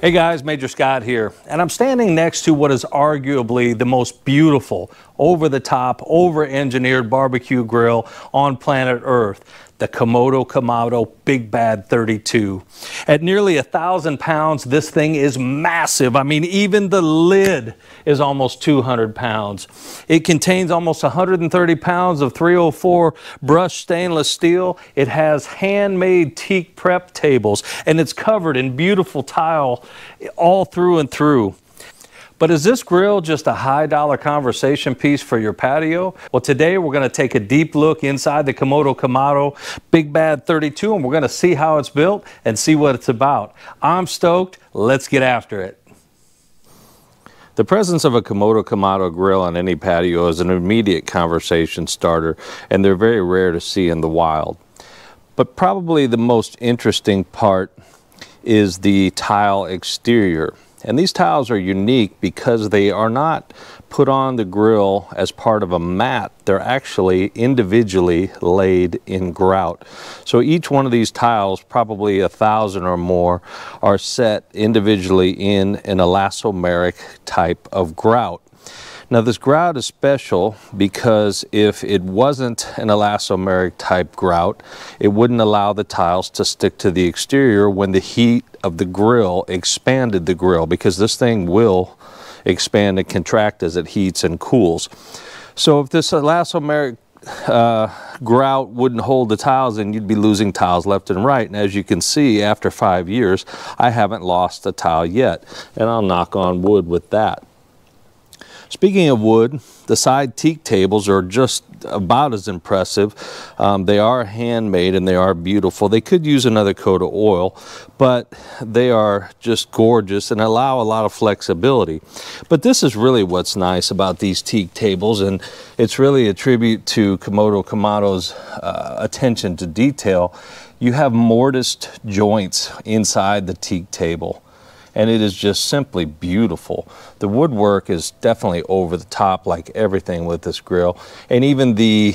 Hey guys, Major Scott here, and I'm standing next to what is arguably the most beautiful, over-the-top, over-engineered barbecue grill on planet Earth, the Komodo Kamado Big Bad 32. At nearly 1,000 pounds, this thing is massive. I mean, even the lid is almost 200 pounds. It contains almost 130 pounds of 304 brushed stainless steel. It has handmade teak prep tables, and it's covered in beautiful tile all through and through. But is this grill just a high-dollar conversation piece for your patio? Well, today we're going to take a deep look inside the Komodo Kamado Big Bad 32, and we're going to see how it's built and see what it's about. I'm stoked. Let's get after it. The presence of a Komodo Kamado grill on any patio is an immediate conversation starter, and they're very rare to see in the wild. But probably the most interesting part is the tile exterior. And these tiles are unique because they are not put on the grill as part of a mat. They're actually individually laid in grout. So each one of these tiles, probably 1,000 or more, are set individually in an elastomeric type of grout. Now this grout is special because if it wasn't an elastomeric type grout, it wouldn't allow the tiles to stick to the exterior when the heat of the grill expanded the grill, because this thing will expand and contract as it heats and cools. So if this elastomeric grout wouldn't hold the tiles, then you'd be losing tiles left and right. And as you can see, after 5 years, I haven't lost a tile yet, and I'll knock on wood with that. Speaking of wood, the side teak tables are just about as impressive. They are handmade and they are beautiful. They could use another coat of oil, but they are just gorgeous and allow a lot of flexibility. But this is really what's nice about these teak tables, and it's really a tribute to Komodo Kamado's attention to detail. You have mortised joints inside the teak table, and it is just simply beautiful. The woodwork is definitely over the top, like everything with this grill. And even the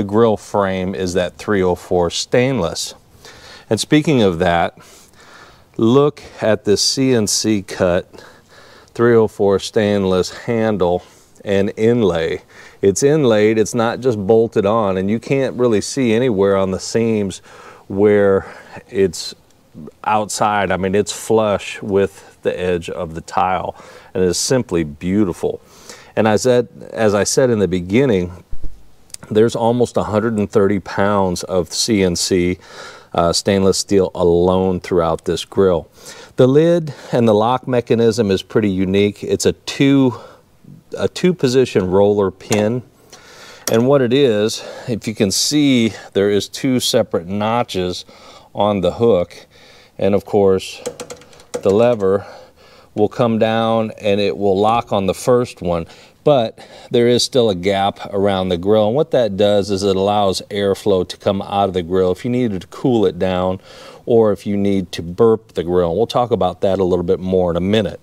grill frame is that 304 stainless. And speaking of that, look at this CNC cut 304 stainless handle and inlay. It's inlaid, it's not just bolted on, and you can't really see anywhere on the seams where it's outside. I mean, it's flush with the edge of the tile, and it is simply beautiful. And as I said in the beginning, there's almost 130 pounds of CNC stainless steel alone throughout this grill. The lid and the lock mechanism is pretty unique. It's a two position roller pin. And what it is, if you can see, there is 2 separate notches on the hook. And of course, the lever will come down and it will lock on the first one, but there is still a gap around the grill. And what that does is it allows airflow to come out of the grill if you needed to cool it down, or if you need to burp the grill. We'll talk about that a little bit more in a minute.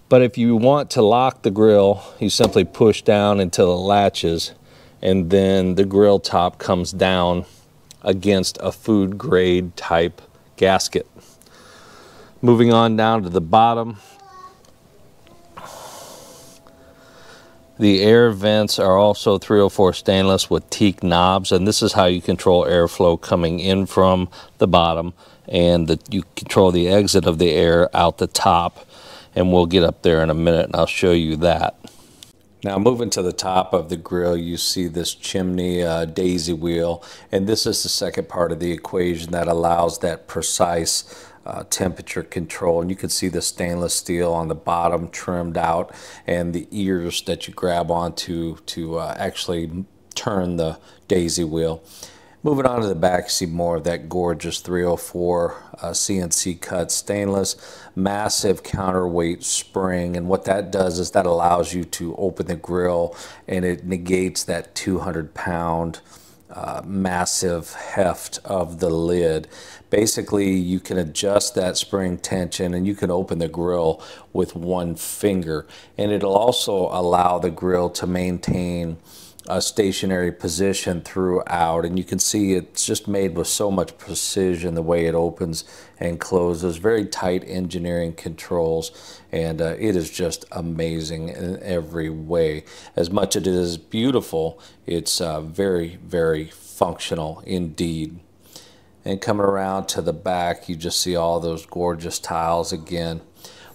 But if you want to lock the grill, you simply push down until it latches, and then the grill top comes down against a food grade type gasket. Moving on down to the bottom, the air vents are also 304 stainless with teak knobs, and this is how you control airflow coming in from the bottom, and you control the exit of the air out the top, and we'll get up there in a minute and I'll show you that. Now moving to the top of the grill, you see this chimney daisy wheel, and this is the second part of the equation that allows that precise temperature control. And you can see the stainless steel on the bottom trimmed out, and the ears that you grab onto to actually turn the daisy wheel. Moving on to the back, you see more of that gorgeous 304 CNC cut stainless, massive counterweight spring, and what that does is that allows you to open the grill, and it negates that 200-pound massive heft of the lid. Basically, you can adjust that spring tension and you can open the grill with one finger, and it'll also allow the grill to maintain a stationary position throughout, and you can see it's just made with so much precision the way it opens and closes. Very tight engineering controls, and it is just amazing in every way. As much as it is beautiful, it's very, very functional indeed. And coming around to the back, you just see all those gorgeous tiles again.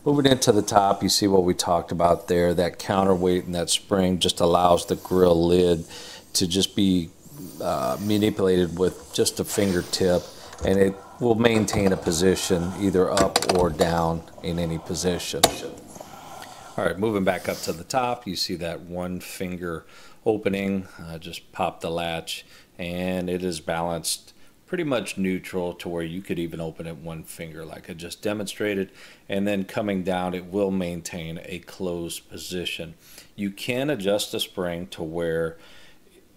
Moving into the top, you see what we talked about there. That counterweight and that spring just allows the grill lid to just be manipulated with just a fingertip, and it will maintain a position either up or down in any position. All right, moving back up to the top, you see that one finger opening. Just pop the latch, and it is balanced pretty much neutral to where you could even open it one finger like I just demonstrated, and then coming down it will maintain a closed position. You can adjust the spring to where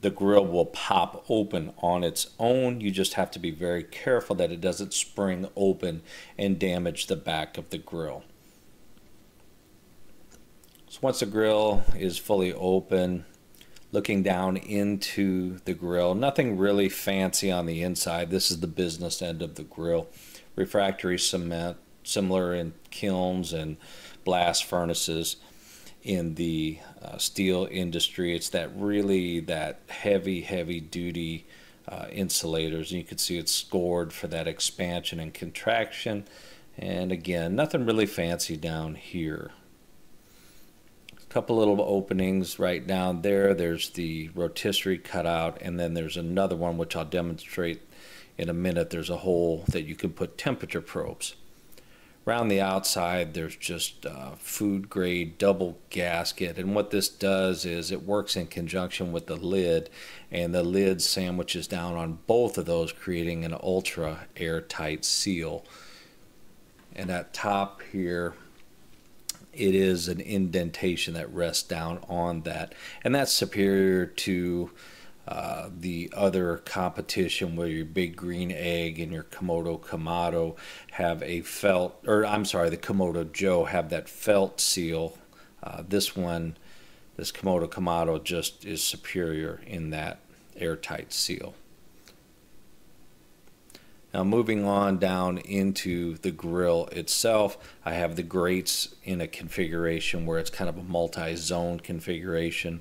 the grill will pop open on its own. You just have to be very careful that it doesn't spring open and damage the back of the grill. So once the grill is fully open, looking down into the grill, nothing really fancy on the inside. This is the business end of the grill. Refractory cement, similar in kilns and blast furnaces in the steel industry. It's that heavy duty insulators, and you can see it's scored for that expansion and contraction. And again, nothing really fancy down here. Couple little openings right down there. There's the rotisserie cutout, and then there's another one which I'll demonstrate in a minute. There's a hole that you can put temperature probes. Around the outside there's just food grade double gasket, and what this does is it works in conjunction with the lid, and the lid sandwiches down on both of those, creating an ultra airtight seal. And at top here, it is an indentation that rests down on that, and that's superior to the other competition where your Big Green Egg and your Komodo Kamado have a felt, or I'm sorry, the Komodo Joe have that felt seal. This Komodo Kamado just is superior in that airtight seal. Now moving on down into the grill itself, I have the grates in a configuration where it's kind of a multi-zone configuration.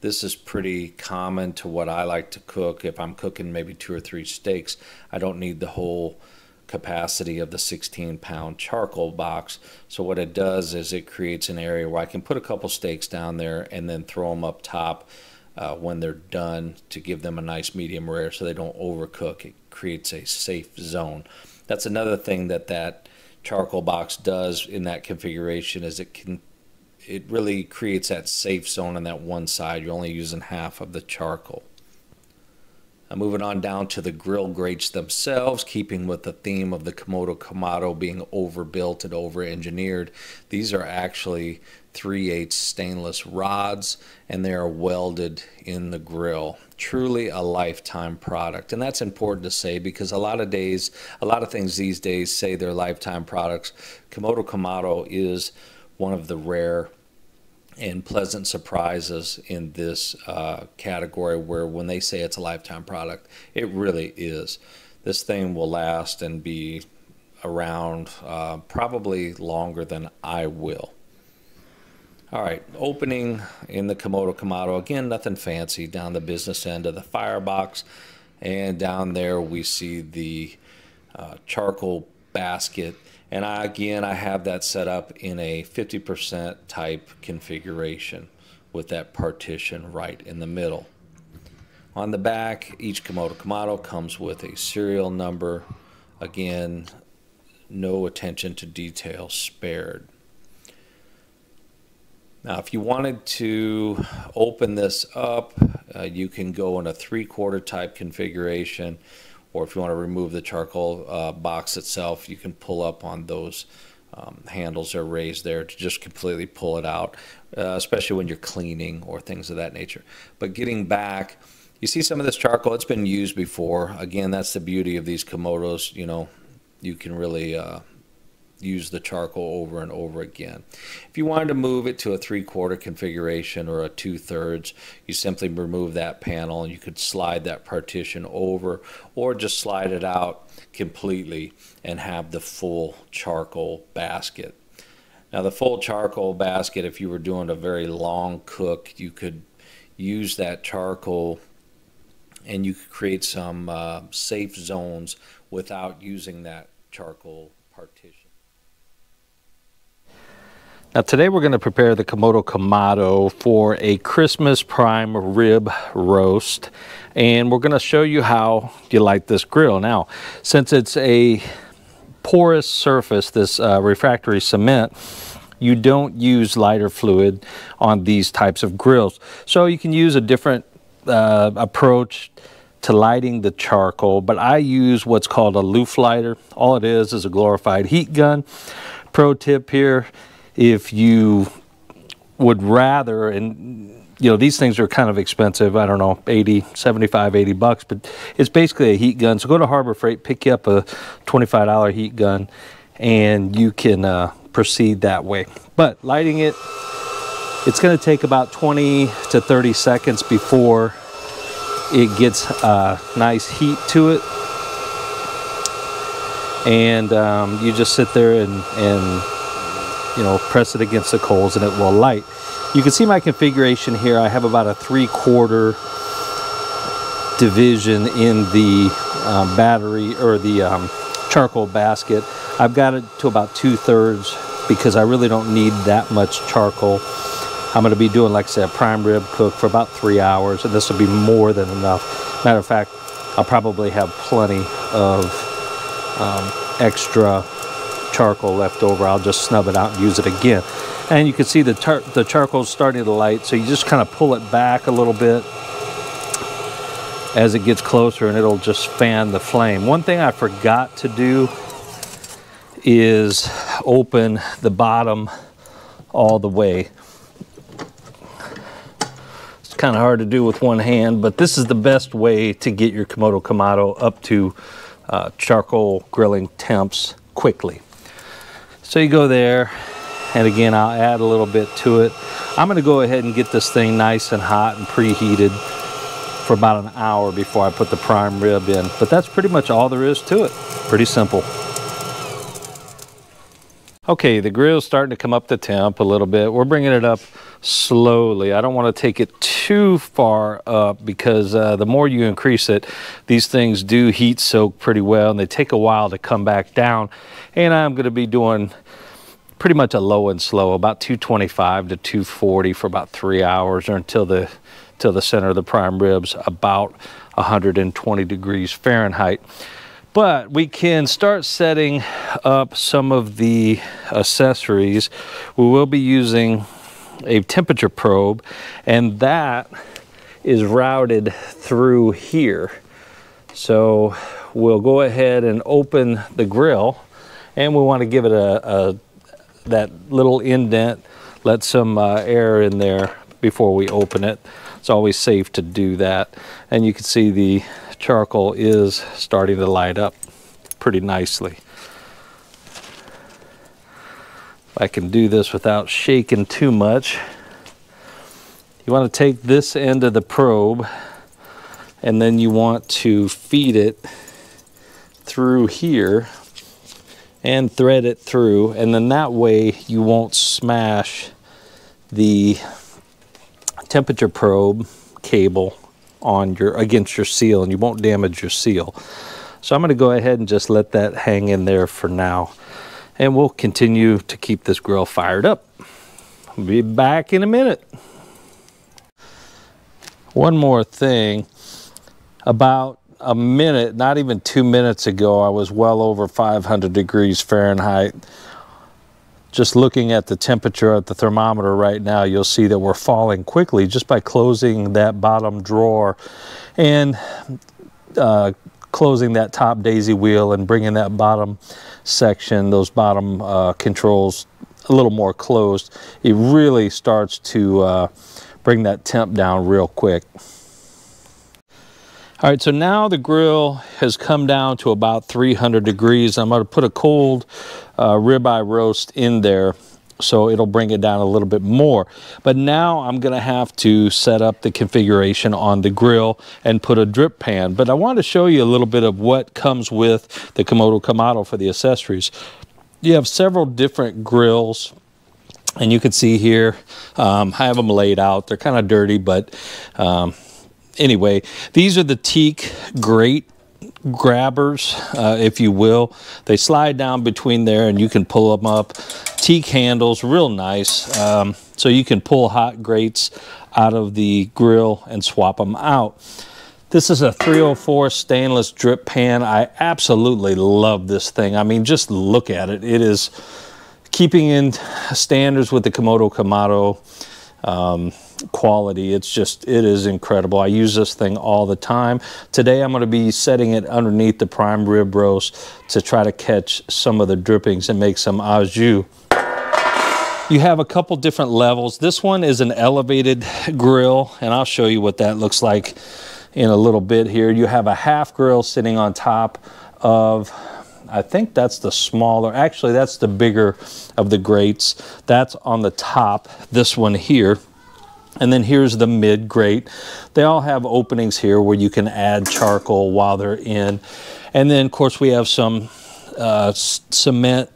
This is pretty common to what I like to cook. If I'm cooking maybe 2 or 3 steaks, I don't need the whole capacity of the 16-pound charcoal box. So what it does is it creates an area where I can put a couple steaks down there and then throw them up top when they're done, to give them a nice medium rare so they don't overcook. It creates a safe zone. That's another thing that charcoal box does in that configuration, is it really creates that safe zone on that one side. You're only using half of the charcoal. Now moving on down to the grill grates themselves, keeping with the theme of the Komodo Kamado being overbuilt and over-engineered, these are actually 3/8 stainless rods, and they are welded in the grill. Truly a lifetime product, and that's important to say, because a lot of things these days say they're lifetime products. Komodo Kamado is one of the rare and pleasant surprises in this category, where when they say it's a lifetime product, it really is. This thing will last and be around probably longer than I will. All right, opening in the Komodo Kamado, again, nothing fancy. Down the business end of the firebox, and down there we see the charcoal basket. And I have that set up in a 50% type configuration with that partition right in the middle. On the back, each Komodo Kamado comes with a serial number. Again, no attention to detail spared. Now, if you wanted to open this up, you can go in a 3/4 type configuration, or if you want to remove the charcoal box itself, you can pull up on those handles are raised there to just completely pull it out, especially when you're cleaning or things of that nature. But getting back, you see some of this charcoal, it's been used before. Again, that's the beauty of these Komodos. You know, you can really use the charcoal over and over again. If you wanted to move it to a 3/4 configuration or a 2/3, you simply remove that panel and you could slide that partition over, or just slide it out completely and have the full charcoal basket. Now the full charcoal basket, if you were doing a very long cook, you could use that charcoal and you could create some safe zones without using that charcoal partition. Now today we're going to prepare the Komodo Kamado for a Christmas prime rib roast, and we're going to show you how you light this grill. Now, since it's a porous surface, this refractory cement, you don't use lighter fluid on these types of grills. So you can use a different approach to lighting the charcoal, but I use what's called a loop lighter. All it is a glorified heat gun. Pro tip here, if you would rather, and you know, these things are kind of expensive, I don't know, 80, 75, 80 bucks, but it's basically a heat gun. So go to Harbor Freight, pick you up a $25 heat gun, and you can proceed that way. But lighting it, it's going to take about 20 to 30 seconds before it gets nice heat to it. And you just sit there and you know, press it against the coals and it will light. You can see my configuration here. I have about a 3/4 division in the battery, or the charcoal basket. I've got it to about 2/3 because I really don't need that much charcoal. I'm going to be doing, like I said, a prime rib cook for about 3 hours, and this will be more than enough. Matter of fact, I'll probably have plenty of extra charcoal left over. I'll just snub it out and use it again. And you can see the charcoal is starting to light, so you just kind of pull it back a little bit as it gets closer, and it'll just fan the flame. One thing I forgot to do is open the bottom all the way. It's kind of hard to do with one hand, but this is the best way to get your Komodo Kamado up to charcoal grilling temps quickly. So you go there, and again, I'll add a little bit to it. I'm going to go ahead and get this thing nice and hot and preheated for about an hour before I put the prime rib in. But that's pretty much all there is to it. Pretty simple. Okay, the grill's starting to come up to temp a little bit. We're bringing it up slowly. I don't want to take it too far up because the more you increase it, these things do heat soak pretty well, and they take a while to come back down. And I'm going to be doing pretty much a low and slow, about 225 to 240 for about 3 hours, or until the center of the prime ribs about 120 degrees Fahrenheit. But we can start setting up some of the accessories. We will be using a temperature probe, and that is routed through here. So we'll go ahead and open the grill, and we want to give it that little indent, let some air in there before we open it. It's always safe to do that. And you can see the charcoal is starting to light up pretty nicely. If I can do this without shaking too much, you want to take this end of the probe, and then you want to feed it through here and thread it through, and then that way you won't smash the temperature probe cable on against your seal, and you won't damage your seal. So I'm going to go ahead and just let that hang in there for now, and we'll continue to keep this grill fired up. I'll be back in a minute. One more thing, about a minute, not even 2 minutes ago, I was well over 500 degrees Fahrenheit. Just looking at the temperature at the thermometer right now, you'll see that we're falling quickly just by closing that bottom drawer and closing that top daisy wheel and bringing that bottom section, those bottom controls a little more closed. It really starts to bring that temp down real quick. All right, so now the grill has come down to about 300 degrees. I'm going to put a cold ribeye roast in there, so it'll bring it down a little bit more. But now I'm going to have to set up the configuration on the grill and put a drip pan. But I wanted to show you a little bit of what comes with the Komodo Kamado for the accessories. You have several different grills, and you can see here, I have them laid out. They're kind of dirty, but anyway, these are the teak grate grabbers, if you will. They slide down between there and you can pull them up. Teak handles, real nice. So you can pull hot grates out of the grill and swap them out. This is a 304 stainless drip pan. I absolutely love this thing. I mean, just look at it. It is keeping in standards with the Komodo Kamado quality. It is incredible. I use this thing all the time. Today I'm going to be setting it underneath the prime rib roast to try to catch some of the drippings and make some au jus. You have a couple different levels. This one is an elevated grill, and I'll show you what that looks like in a little bit here. You have a half grill sitting on top of, I think that's the smaller, actually that's the bigger of the grates. That's on the top, this one here. And then here's the mid grate. They all have openings here where you can add charcoal while they're in. And then of course we have some cement,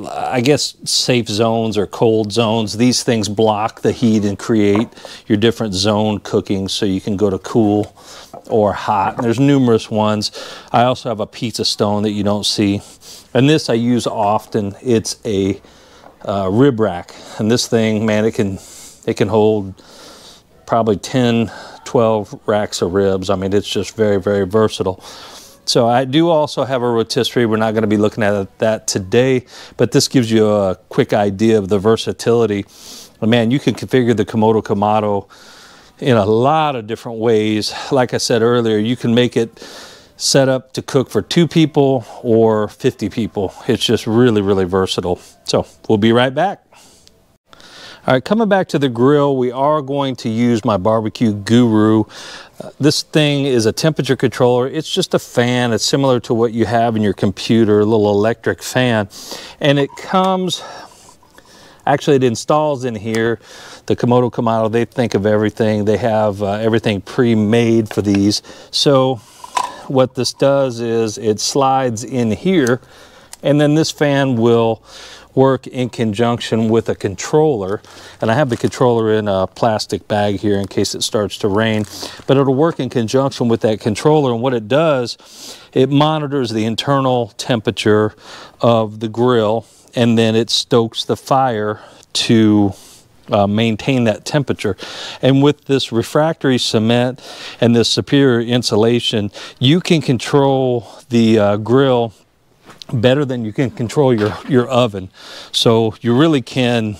I guess safe zones or cold zones. These things block the heat and create your different zone cooking, so you can go to cool or hot. And there's numerous ones. I also have a pizza stone that you don't see. And this I use often. It's a rib rack. And this thing, man, it can hold probably 10, 12 racks of ribs. I mean, it's just very, very versatile. So I do also have a rotisserie. We're not going to be looking at that today, but this gives you a quick idea of the versatility. But man, you can configure the Komodo Kamado in a lot of different ways. Like I said earlier, you can make it set up to cook for 2 people or 50 people. It's just really, really versatile. So we'll be right back. All right, coming back to the grill, we are going to use my Barbecue Guru. This thing is a temperature controller. It's just a fan. It's similar to what you have in your computer, a little electric fan. And it comes, actually it installs in here. The Komodo Kamado, they think of everything. They have everything pre-made for these. So what this does is it slides in here, and then this fan will work in conjunction with a controller. And I have the controller in a plastic bag here in case it starts to rain, but it'll work in conjunction with that controller. And what it does, it monitors the internal temperature of the grill, and then it stokes the fire to maintain that temperature. And with this refractory cement and this superior insulation, you can control the grill better than you can control your oven. So you really can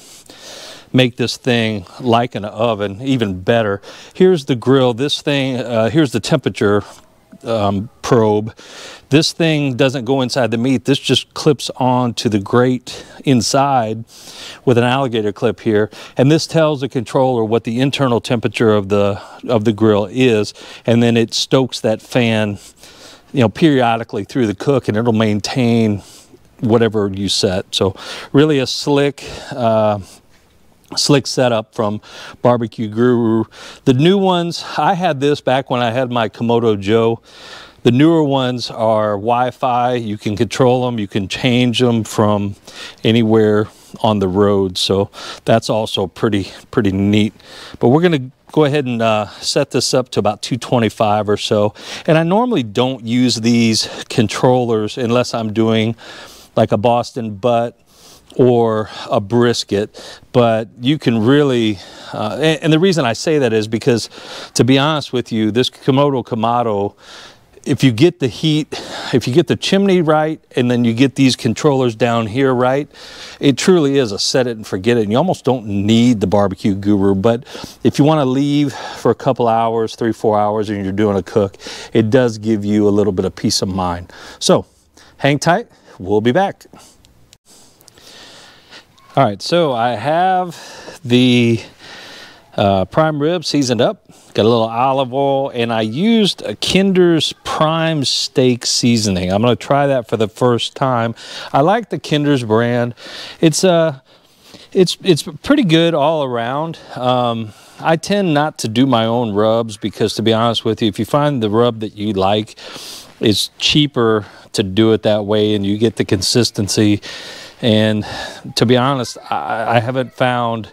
make this thing like an oven, even better. Here's the grill. This thing, here's the temperature probe. This thing doesn't go inside the meat. This just clips onto the grate inside with an alligator clip here. And this tells the controller what the internal temperature of the grill is. And then it stokes that fan, you know, periodically through the cook, and it'll maintain whatever you set. So really a slick setup from Barbecue Guru. The new ones, I had this back when I had my Komodo Joe. The newer ones are Wi-Fi. You can control them. You can change them from anywhere on the road. So that's also pretty neat. But we're going to go ahead and set this up to about 225 or so. And I normally don't use these controllers unless I'm doing like a Boston butt or a brisket. But you can really, and the reason I say that is because, to be honest with you, this Komodo Kamado, if you get the heat, if you get the chimney right, and then you get these controllers down here right, it truly is a set it and forget it. And you almost don't need the Barbecue Guru. But if you want to leave for a couple hours, 3-4 hours, and you're doing a cook, it does give you a little bit of peace of mind. So hang tight, we'll be back. All right, so I have the Prime rib seasoned up, got a little olive oil, and I used a Kinder's prime steak seasoning. I'm going to try that for the first time. I like the Kinder's brand. It's pretty good all around. I tend not to do my own rubs because, to be honest with you, if you find the rub that you like, it's cheaper to do it that way and you get the consistency. And to be honest, I haven't found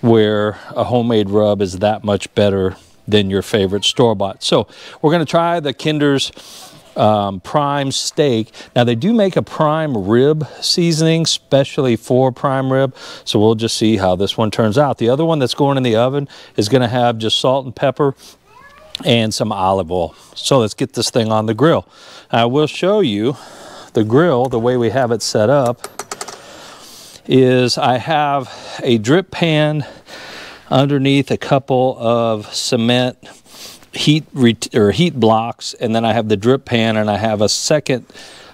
where a homemade rub is that much better than your favorite store-bought. So we're going to try the Kinder's prime steak. Now they do make a prime rib seasoning specially for prime rib, so we'll just see how this one turns out. The other one that's going in the oven is going to have just salt and pepper and some olive oil. So let's get this thing on the grill. I will show you the grill. The way we have it set up is I have a drip pan underneath a couple of cement heat blocks, and then I have the drip pan, and I have a second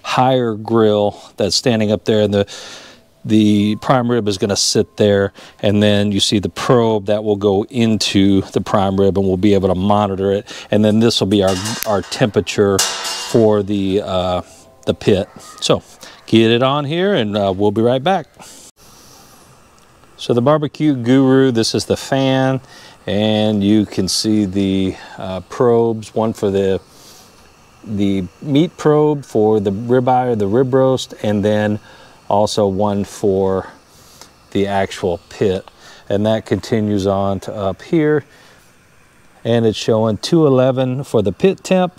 higher grill that's standing up there, and the prime rib is going to sit there, and then you see the probe that will go into the prime rib, and we'll be able to monitor it, and then this will be our temperature for the pit. So get it on here, and we'll be right back. So the Barbecue Guru, this is the fan, and you can see the probes, one for the meat probe for the ribeye or the rib roast, and then also one for the actual pit. And that continues on to up here, and it's showing 211 for the pit temp.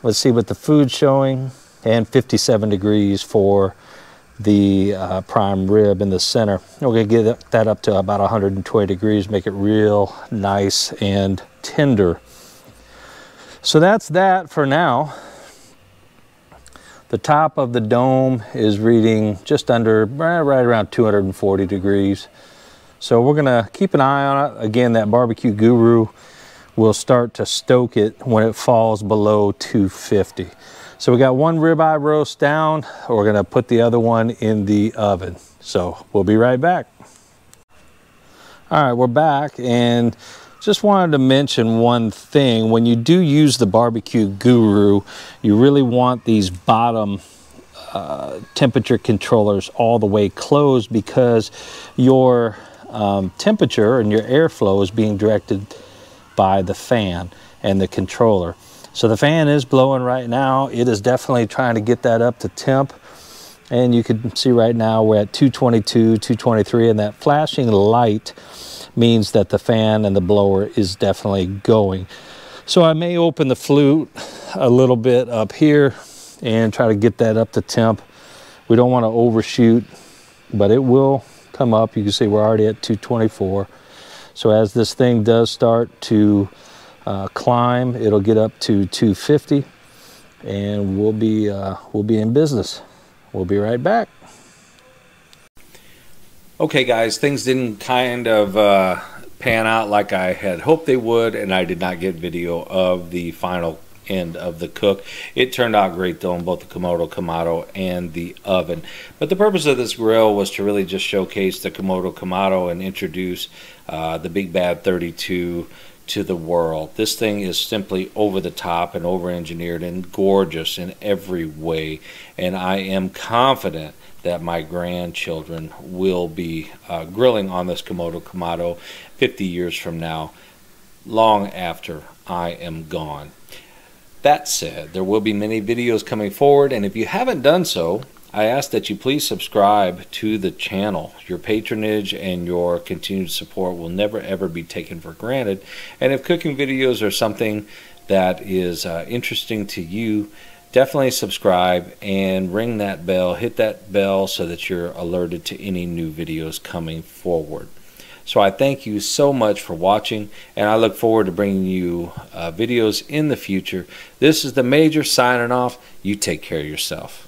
Let's see what the food's showing, and 57 degrees for the prime rib in the center. We're going to get that up to about 120 degrees, make it real nice and tender. So that's that for now. The top of the dome is reading just under, right around 240 degrees. So we're going to keep an eye on it. Again, that Barbecue Guru will start to stoke it when it falls below 250. So we got one ribeye roast down. We're going to put the other one in the oven. So we'll be right back. All right, we're back, and just wanted to mention one thing. When you do use the Barbecue Guru, you really want these bottom temperature controllers all the way closed, because your temperature and your airflow is being directed by the fan and the controller. So the fan is blowing right now. It is definitely trying to get that up to temp. And you can see right now we're at 222, 223, and that flashing light means that the fan and the blower is definitely going. So I may open the flute a little bit up here and try to get that up to temp. We don't want to overshoot, but it will come up. You can see we're already at 224. So as this thing does start to climb, it'll get up to 250, and we'll be in business. We'll be right back. Okay guys, things didn't kind of pan out like I had hoped they would, and I did not get video of the final end of the cook. It turned out great though in both the Komodo Kamado and the oven. But the purpose of this grill was to really just showcase the Komodo Kamado and introduce the Big Bad 32 to the world. This thing is simply over the top and over engineered and gorgeous in every way, and I am confident that my grandchildren will be grilling on this Komodo Kamado 50 years from now, long after I am gone. That said, there will be many videos coming forward, and if you haven't done so, I ask that you please subscribe to the channel. Your patronage and your continued support will never ever be taken for granted. And if cooking videos are something that is interesting to you, definitely subscribe and ring that bell, hit that bell so that you're alerted to any new videos coming forward. So I thank you so much for watching, and I look forward to bringing you videos in the future. This is the Major signing off. You take care of yourself.